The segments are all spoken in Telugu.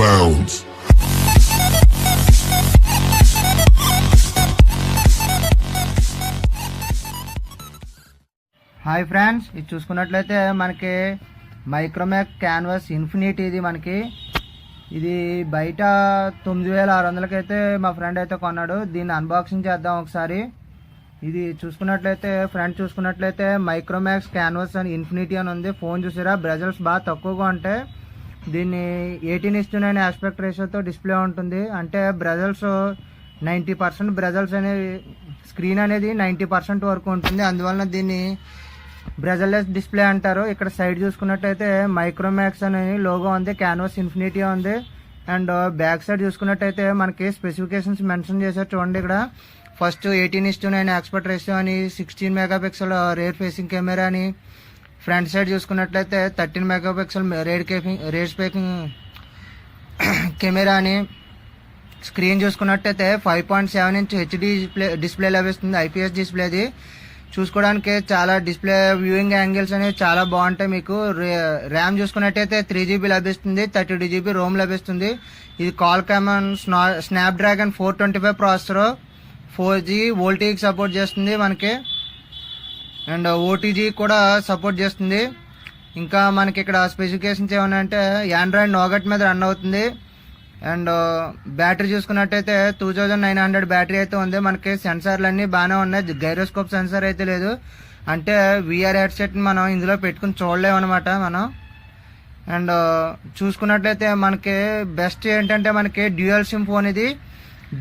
bounce. హాయ్ ఫ్రెండ్స్, ఇది చూసుకున్నట్లయితే మనకి మైక్రోమాక్స్ క్యాన్వాస్ ఇన్ఫినిటీ. ఇది బయట 9600కి అయితే మా ఫ్రెండ్ అయితే కొన్నాడు. దీన్ని అన్బాక్సింగ్ చేద్దాం ఒకసారి. ఇది చూసుకున్నట్లయితే మైక్రోమాక్స్ క్యాన్వాస్ అని ఇన్ఫినిటీ అని ఉంది. ఫోన్ చూసారా, బ్రెజల్స్ బాగా తక్కువగా ఉంటాయి. దీన్ని 18:9 ఆస్పెక్ట్ రేషియోతో డిస్ప్లే ఉంటుంది. అంటే బ్రెజల్స్ 90% బ్రెజల్స్ అనేవి, స్క్రీన్ అనేది 90% వరకు ఉంటుంది. అందువలన దీన్ని బ్రెజల్లెస్ డిస్ప్లే అంటారు. ఇక్కడ సైడ్ చూసుకున్నట్టయితే మైక్రోమాక్స్ అనే లోగో ఉంది, క్యాన్వాస్ ఇన్ఫినిటీ ఉంది. అండ్ బ్యాక్ సైడ్ చూసుకున్నట్టయితే మనకి స్పెసిఫికేషన్స్ మెన్షన్ చేశారు. చూడండి, ఇక్కడ ఫస్ట్ 18:9 ఆస్పెక్ట్ రేషియో అని, 16 మెగాపిక్సెల్ రేర్ ఫేసింగ్ కెమెరా అని, ఫ్రంట్ సైడ్ చూసుకున్నట్లయితే 13 మెగాపిక్సెల్ రేర్ స్పేకింగ్ కెమెరా అని, స్క్రీన్ చూసుకున్నట్టయితే 5.7 ఇంచ్ హెచ్డి డిస్ప్లే లభిస్తుంది. ఐపీఎస్ డిస్ప్లేది. చూసుకోవడానికి చాలా డిస్ప్లే వ్యూయింగ్ యాంగిల్స్ అనేవి చాలా బాగుంటాయి. మీకు ర్యామ్ చూసుకున్నట్టయితే 3GB లభిస్తుంది, 32GB రోమ్ లభిస్తుంది. ఇది క్వాల్కామ్ స్నాప్డ్రాగన్ 425 ప్రాసెసర్, 4G వోల్టీకి సపోర్ట్ చేస్తుంది మనకి. అండ్ ఓటీజీ కూడా సపోర్ట్ చేస్తుంది. ఇంకా మనకి ఇక్కడ స్పెసిఫికేషన్స్ ఏమన్నాయంటే ఆండ్రాయిడ్ నోగట్ మీద రన్ అవుతుంది. అండ్ బ్యాటరీ చూసుకున్నట్టయితే 2900 బ్యాటరీ అయితే ఉంది. మనకి సెన్సార్లు అన్నీ బాగానే ఉన్నాయి. గైరోస్కోప్ సెన్సార్ అయితే లేదు. అంటే విఆర్ హెడ్సెట్ మనం ఇందులో పెట్టుకుని చూడలేము అనమాట మనం. అండ్ చూసుకున్నట్లయితే మనకి బెస్ట్ ఏంటంటే మనకి డ్యూయల్ సిమ్ ఫోన్ ఇది.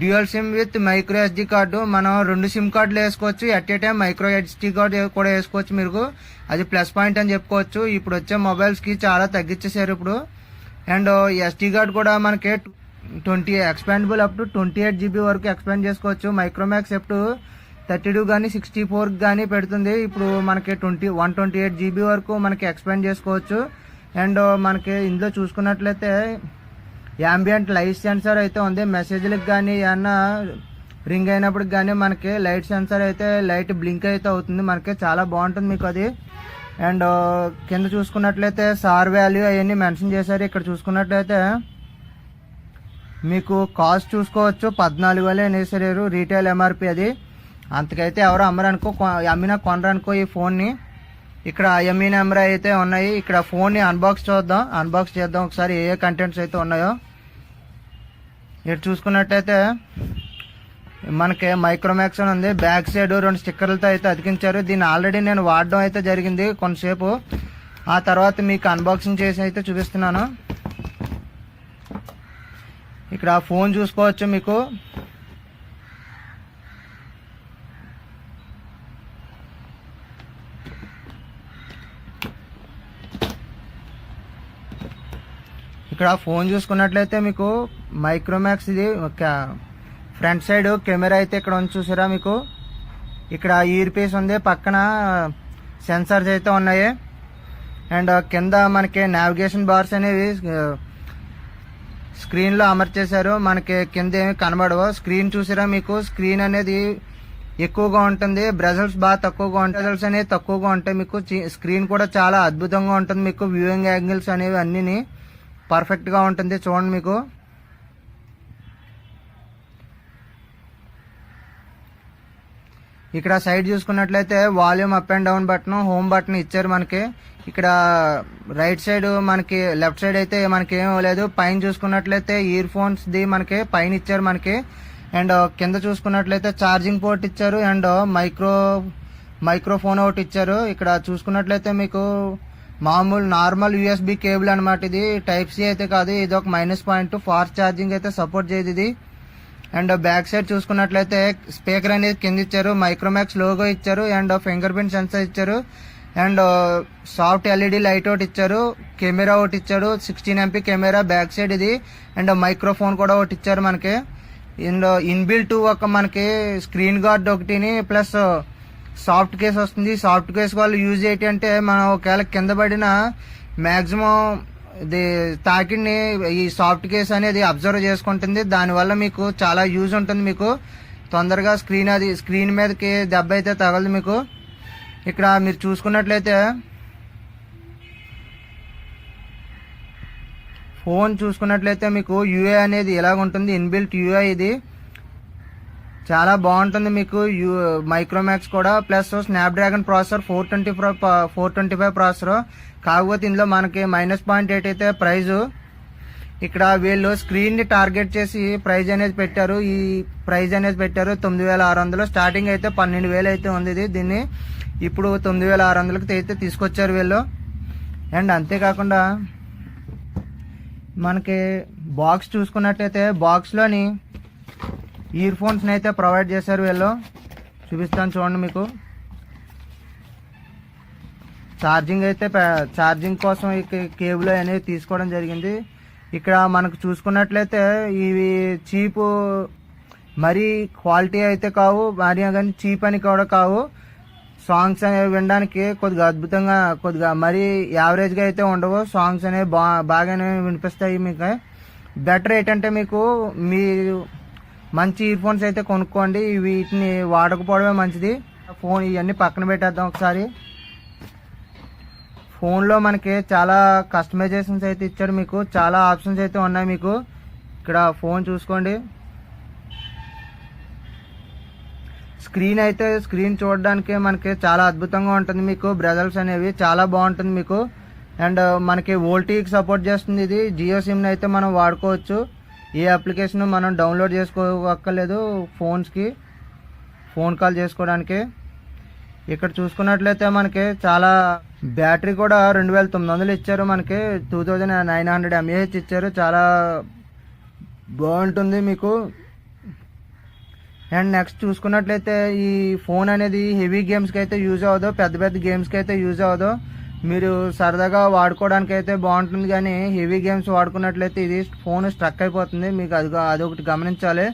Dual SIM with micro SD card. మనం 2 సిమ్ కార్డులు వేసుకోవచ్చు. At a time micro SD card కూడా వేసుకోవచ్చు. మీరు అది ప్లస్ పాయింట్ అని చెప్పుకోవచ్చు. ఇప్పుడు వచ్చే మొబైల్స్కి చాలా తగ్గించేశారు ఇప్పుడు. అండ్ ఎస్డి కార్డ్ కూడా మనకి 20 ఎక్స్పాండబుల్ అప్ టు 28GB వరకు ఎక్స్పాండ్ చేసుకోవచ్చు. మైక్రోమాక్స్ అప్ టు 32 కానీ 64 కానీ పెడుతుంది. ఇప్పుడు మనకి 128GB వరకు మనకి ఎక్స్పాండ్ చేసుకోవచ్చు. అండ్ మనకి ఇందులో చూసుకున్నట్లయితే యాంబియంట్ లైట్ సెన్సార్ అయితే ఉంది. మెసేజ్లకు కానీ ఏమన్నా రింగ్ అయినప్పుడు కానీ మనకి లైట్ సెన్సార్ అయితే లైట్ బ్లింక్ అయితే అవుతుంది. మనకి చాలా బాగుంటుంది మీకు అది. అండ్ కింద చూసుకున్నట్లయితే సార్ వాల్యూ అవన్నీ మెన్షన్ చేశారు. ఇక్కడ చూసుకున్నట్లయితే మీకు కాస్ట్ చూసుకోవచ్చు, 14,000 అనేసారు రీటైల్ ఎంఆర్పి. అది అంతకైతే ఎవరు అమ్మినా కొనరనుకో ఈ ఫోన్ని. ఇక్కడ ఐఎంఈ నెంబర్ అయితే ఉన్నాయి. ఇక్కడ ఫోన్ని అన్బాక్స్ చేద్దాం ఒకసారి ఏ కంటెంట్స్ అయితే ఉన్నాయో. ఇక్కడ చూసుకున్నట్టయితే మనకి మైక్రోమాక్స్ అని ఉంది. బ్యాక్ సైడ్ 2 స్టిక్కర్లతో అయితే అతికించారు. దీన్ని ఆల్రెడీ నేను వాడడం అయితే జరిగింది కొంతసేపు. ఆ తర్వాత మీకు అన్బాక్సింగ్ చేసి అయితే చూపిస్తున్నాను. ఇక్కడ ఫోన్ చూసుకోవచ్చు మీకు. ఇక్కడ ఫోన్ చూసుకున్నట్లయితే మీకు మైక్రోమాక్స్ ఇది ఫ్రంట్ సైడ్ కెమెరా అయితే ఇక్కడ ఉంది చూసారా మీకు. ఇక్కడ ఇయర్ పీస్ ఉంది, పక్కన సెన్సార్స్ అయితే ఉన్నాయి. అండ్ కింద మనకి నావిగేషన్ బార్స్ అనేవి స్క్రీన్లో అమర్చేశారు. మనకి కింద ఏమి కనబడవు. స్క్రీన్ చూసారా మీకు, స్క్రీన్ అనేది ఎక్కువగా ఉంటుంది. బ్రెజల్స్ బాగా తక్కువగా ఉంటాయి. బ్రెజల్స్ అనేవి తక్కువగా ఉంటాయి మీకు. స్క్రీన్ కూడా చాలా అద్భుతంగా ఉంటుంది మీకు. వ్యూయింగ్ యాంగిల్స్ అనేవి అన్నీ పర్ఫెక్ట్గా ఉంటుంది. చూడండి మీకు. ఇక్కడ సైడ్ చూసుకున్నట్లయితే volume up and down button, home button ఇచ్చారు మనకి. ఇక్కడ రైట్ సైడ్ మనకి, లెఫ్ట్ సైడ్ అయితే మనకి ఏం లేదు. పైన చూసుకున్నట్లయితే ఇయర్ ఫోన్స్ ది మనకి పైన ఇచ్చారు మనకి. అండ్ కింద చూసుకున్నట్లయితే ఛార్జింగ్ పోర్ట్ ఇచ్చారు. అండ్ మైక్రోఫోన్ ఒకటి ఇచ్చారు. ఇక్కడ చూసుకున్నట్లయితే మీకు మామూలు నార్మల్ యూఎస్బి కేబుల్ అనమాట. ఇది టైప్ సి అయితే కాదు. ఇది ఒక -పాయింట్. ఫాస్ట్ ఛార్జింగ్ అయితే సపోర్ట్ చేయదు ఇది. అండ్ బ్యాక్ సైడ్ చూసుకున్నట్లయితే స్పీకర్ అనేది కింద ఇచ్చారు. మైక్రోమాక్స్ లోగో ఇచ్చారు. అండ్ ఫింగర్ ప్రింట్ సెన్సర్ ఇచ్చారు. అండ్ సాఫ్ట్ ఎల్ఈడి లైట్ ఒకటి ఇచ్చారు. కెమెరా ఒకటి ఇచ్చాడు, 16MP కెమెరా బ్యాక్ సైడ్ ఇది. అండ్ మైక్రోఫోన్ కూడా ఒకటి ఇచ్చారు మనకి. అండ్ ఇన్బిల్ట్ ఒక మనకి స్క్రీన్ గార్డ్ ఒకటిని ప్లస్ సాఫ్ట్ కేస్ వస్తుంది. సాఫ్ట్ కేస్ వాళ్ళు యూజ్ ఏంటి అంటే, మనం ఒకవేళ కింద పడిన మ్యాక్సిమం ఇది తాకిడిని ఈ సాఫ్ట్ కేస్ అనేది అబ్జర్వ్ చేసుకుంటుంది. దానివల్ల మీకు చాలా యూజ్ ఉంటుంది. మీకు తొందరగా స్క్రీన్ మీదకి దెబ్బ అయితే తగలదు మీకు. ఇక్కడ మీరు చూసుకున్నట్లయితే ఫోన్ చూసుకున్నట్లయితే మీకు యూఐ అనేది ఇలాగ ఉంటుంది, ఇన్బిల్ట్ యూఐ ఇది చాలా బాగుంటుంది మీకు. మైక్రోమాక్స్ కూడా ప్లస్ స్నాప్డ్రాగన్ ప్రాసెసర్ 425 ప్రాసెసర్. కాకపోతే ఇందులో మనకి -0.8 అయితే ప్రైజు. ఇక్కడ వీళ్ళు స్క్రీన్ ని టార్గెట్ చేసి ప్రైజ్ అనేది పెట్టారు. ఈ ప్రైజ్ అనేది పెట్టారు 9600. స్టార్టింగ్ అయితే 12,000 అయితే ఉంది ఇది. దీన్ని ఇప్పుడు 9600కి అయితే తీసుకొచ్చారు వీళ్ళు. అండ్ అంతేకాకుండా మనకి బాక్స్ చూసుకున్నట్టయితే బాక్స్లోని ఇయర్ ఫోన్స్ అయితే ప్రొవైడ్ చేశారు వీళ్ళు. చూపిస్తాను చూడండి మీకు. ఛార్జింగ్ కోసం కేబుల్ అనేది తీసుకోవడం జరిగింది. ఇక్కడ మనకు చూసుకున్నట్లయితే ఇవి చీప్, మరీ క్వాలిటీ అయితే కావు, మరీ కానీ చీప్ అని కూడా కావు. సాంగ్స్ అనేవి వినడానికి కొద్దిగా అద్భుతంగా, కొద్దిగా మరీ యావరేజ్గా అయితే ఉండవు. సాంగ్స్ అనేవి బాగానే వినిపిస్తాయి మీకు. బెటర్ ఏంటంటే మీకు మీరు మంచి ఇయర్ ఫోన్స్ అయితే కొనుక్కోండి. వీటిని వాడకపోవడమే మంచిది. ఫోన్ ఇవన్నీ పక్కన పెట్టేద్దాం ఒకసారి. ఫోన్లో మనకి చాలా కస్టమైజేషన్స్ అయితే ఇచ్చాడు మీకు. చాలా ఆప్షన్స్ అయితే ఉన్నాయి మీకు. ఇక్కడ ఫోన్ చూసుకోండి. స్క్రీన్ చూడడానికి మనకి చాలా అద్భుతంగా ఉంటుంది మీకు. బ్రదర్స్ అనేవి చాలా బాగుంటుంది మీకు. అండ్ మనకి వోల్టీకి సపోర్ట్ చేస్తుంది ఇది. జియో సిమ్ని అయితే మనం వాడుకోవచ్చు. ఏ అప్లికేషన్ మనం డౌన్లోడ్ చేసుకోవక్కర్లేదు ఫోన్స్కి, ఫోన్ కాల్ చేసుకోవడానికి. ఇక్కడ చూసుకున్నట్లయితే మనకి చాలా బ్యాటరీ కూడా 2900 ఇచ్చారు. మనకి 2900 mAh ఇచ్చారు. చాలా బాగుంటుంది మీకు. అండ్ నెక్స్ట్ చూసుకున్నట్లయితే ఈ ఫోన్ అనేది హెవీ గేమ్స్కి అయితే యూజ్ అవ్వదు, పెద్ద గేమ్స్కి అయితే యూజ్ అవ్వదు. మీరు సరదాగా వాడుకోవడానికి అయితే బాగుంటుంది, కానీ హెవీ గేమ్స్ వాడుకున్నట్లయితే ఇది ఫోన్ స్ట్రక్ అయిపోతుంది మీకు. అదొకటి గమనించాలి.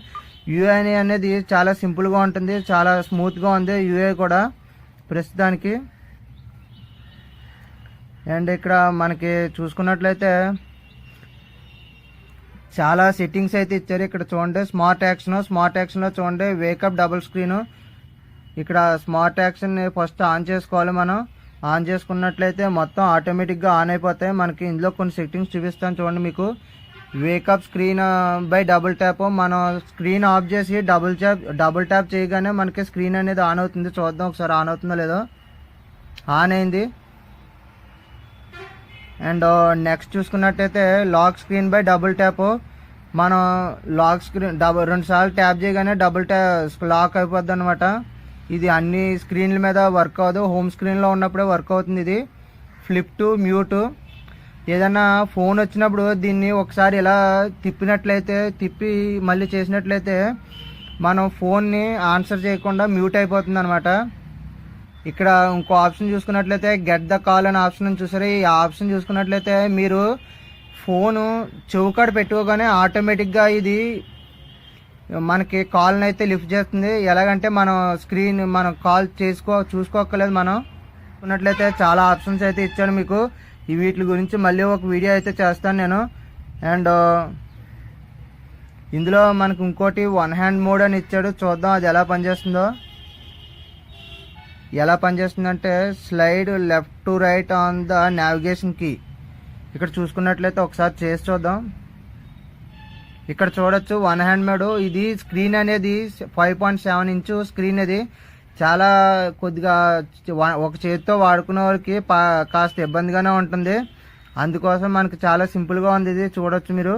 యూఐ అనేది చాలా సింపుల్గా ఉంటుంది, చాలా స్మూత్గా ఉంది యూఐ కూడా ప్రస్తుతానికి. అండ్ ఇక్కడ మనకి చూసుకున్నట్లయితే చాలా సెట్టింగ్స్ అయితే ఇచ్చారు. ఇక్కడ చూడండి స్మార్ట్ యాక్షన్లో చూడండి వేకప్ డబుల్ స్క్రీన్. ఇక్కడ స్మార్ట్ యాక్షన్ ఫస్ట్ ఆన్ చేసుకోవాలి మనం. ఆన్ చేసుకున్నట్లయితే మొత్తం ఆటోమేటిక్గా ఆన్ అయిపోతాయి. మనకి ఇందులో కొన్ని సెట్టింగ్స్ చూపిస్తాను చూడండి మీకు. Wake up screen by double tap. మనం స్క్రీన్ ఆఫ్ చేసి డబుల్ ట్యాప్ చేయగానే మనకి స్క్రీన్ అనేది ఆన్ అవుతుంది. చూద్దాం ఒకసారి ఆన్ అవుతుందో లేదో. ఆన్ అయింది. అండ్ నెక్స్ట్ చూసుకున్నట్టయితే lock screen by double tap. మనం లాక్ స్క్రీన్ 2 సార్లు ట్యాప్ చేయగానే లాక్ అయిపోద్ది అనమాట. ఇది అన్ని స్క్రీన్ల మీద వర్క్ అవ్వదు, హోమ్ స్క్రీన్లో ఉన్నప్పుడే వర్క్ అవుతుంది ఇది. Flip to mute. ఏదైనా ఫోన్ వచ్చినప్పుడు దీన్ని ఒకసారి ఇలా తిప్పి మళ్ళీ చేసినట్లయితే మనం ఫోన్ని ఆన్సర్ చేయకుండా మ్యూట్ అయిపోతుంది అనమాట. ఇక్కడ ఇంకో ఆప్షన్ చూసుకున్నట్లయితే గెట్ ద కాల్ అనే ఆప్షన్ చూసారు. ఈ ఆప్షన్ చూసుకున్నట్లయితే మీరు ఫోను చెవుకాడ పెట్టుకోగానే ఆటోమేటిక్గా ఇది మనకి కాల్ని అయితే లిఫ్ట్ చేస్తుంది. ఎలాగంటే మనం కాల్ చూసుకోక్కర్లేదు. మనం చూసుకున్నట్లయితే చాలా ఆప్షన్స్ అయితే ఇచ్చాడు మీకు. వీటి గురించి మళ్ళీ ఒక వీడియో అయితే చేస్తాను నేను. అండ్ ఇందులో మనకు ఇంకోటి 1 హ్యాండ్ మోడ్ అని ఇచ్చాడు. చూద్దాం అది ఎలా పనిచేస్తుందంటే slide left to right on the navigation key. ఇక్కడ చూసుకున్నట్లయితే ఒకసారి చేసి చూద్దాం. ఇక్కడ చూడొచ్చు 1 హ్యాండ్ మోడ్. ఇది స్క్రీన్ అనేది 5.7 ఇంచు స్క్రీన్. ఇది చాలా కొద్దిగా ఒక చేతితో వాడుకునే వారికి కాస్త ఇబ్బందిగానే ఉంటుంది. అందుకోసం మనకి చాలా సింపుల్గా ఉంది ఇది. చూడొచ్చు మీరు.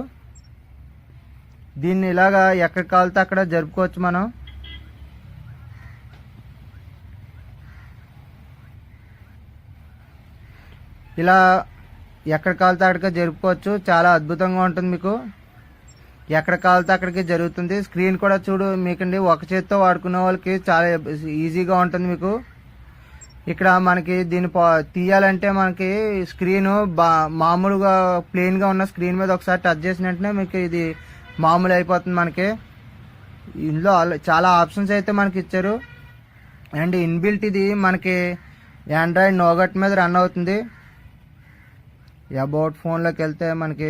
దీన్ని ఇలాగా ఎక్కడ కాలితే అక్కడ జరుపుకోవచ్చు మనం. ఇలా ఎక్కడ కాలితే అక్కడికి జరుపుకోవచ్చు. చాలా అద్భుతంగా ఉంటుంది మీకు. ఎక్కడ కాలితే అక్కడికి జరుగుతుంది. స్క్రీన్ కూడా చూడు మీకండి, ఒక చేతితో వాడుకునే వాళ్ళకి చాలా ఈజీగా ఉంటుంది మీకు. ఇక్కడ మనకి దీన్ని తీయాలంటే మనకి స్క్రీన్ మామూలుగా ప్లెయిన్గా ఉన్న స్క్రీన్ మీద ఒకసారి టచ్ చేసిన వెంటనే మీకు ఇది మామూలు అయిపోతుంది మనకి. ఇందులో చాలా ఆప్షన్స్ అయితే మనకి ఇచ్చారు. అండ్ ఇన్బిల్ట్ ఇది మనకి ఆండ్రాయిడ్ నోగట్ మీద రన్ అవుతుంది. అబౌట్ ఫోన్లోకి వెళ్తే మనకి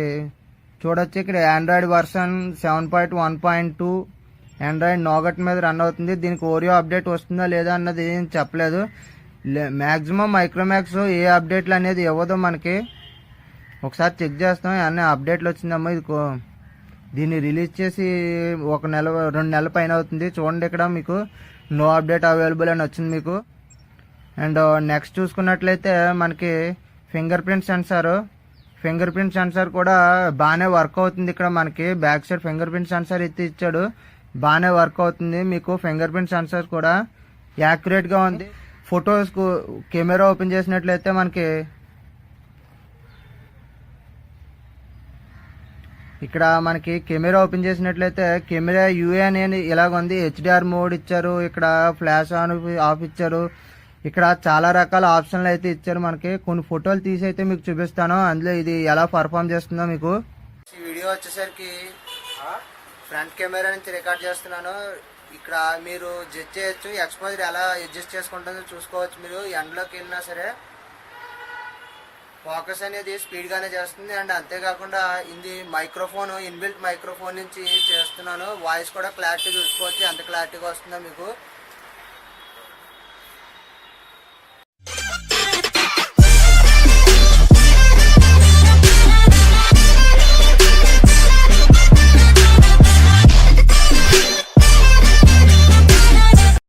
చూడొచ్చు ఇక్కడ ఆండ్రాయిడ్ వర్షన్ 7.1.2 ఆండ్రాయిడ్ నోగట్ మీద రన్ అవుతుంది. దీనికి ఓరియో అప్డేట్ వస్తుందా లేదా అన్నది ఏం చెప్పలేదు. మ్యాక్సిమం మైక్రోమాక్స్ ఏ అప్డేట్లు అనేది ఇవ్వదు మనకి. ఒకసారి చెక్ చేస్తాం అన్నీ అప్డేట్లు వచ్చిందమ్మా. ఇది దీన్ని రిలీజ్ చేసి 1 నెల 2 నెలల పైన అవుతుంది. చూడండి ఇక్కడ మీకు నో అప్డేట్ అవైలబుల్ అని వచ్చింది మీకు. అండ్ నెక్స్ట్ చూసుకున్నట్లయితే మనకి ఫింగర్ ప్రింట్ సెన్సార్ కూడా బాగానే వర్క్ అవుతుంది. ఇక్కడ మనకి back side finger print censor ఇచ్చాడు, బాగానే వర్క్ అవుతుంది. మీకు ఫింగర్ ప్రింట్ సెన్సార్ కూడా యాక్యురేట్గా ఉంది. ఫొటోస్కు కెమెరా ఓపెన్ చేసినట్లయితే మనకి ఇక్కడ కెమెరా ఓపెన్ చేసినట్లయితే కెమెరా యూఏ అనేది ఇలాగ ఉంది. హెచ్డిఆర్ మోడ్ ఇచ్చారు, ఇక్కడ ఫ్లాష్ ఆన్ ఆఫ్ ఇచ్చారు, ఇక్కడ చాలా రకాల ఆప్షన్లు అయితే ఇచ్చారు. మనకి కొన్ని ఫోటోలు తీసి అయితే మీకు చూపిస్తాను, అందులో ఇది ఎలా పర్ఫామ్ చేస్తుందో మీకు. ఈ వీడియో వచ్చేసరికి ఫ్రంట్ కెమెరా నుంచి రికార్డ్ చేస్తున్నాను. ఇక్కడ మీరు జడ్జ్ చేయొచ్చు, ఎక్స్పోజర్ ఎలా అడ్జస్ట్ చేసుకుంటుందో చూసుకోవచ్చు. మీరు ఎండ్లోకి వెళ్ళినా సరే ఫోకస్ అనేది స్పీడ్గానే చేస్తుంది. అండ్ అంతేకాకుండా ఇది ఇన్బిల్ట్ మైక్రోఫోన్ నుంచి చేస్తున్నాను. వాయిస్ కూడా క్లారిటీ చూసుకోవచ్చు, ఎంత క్లారిటీగా వస్తుందో మీకు.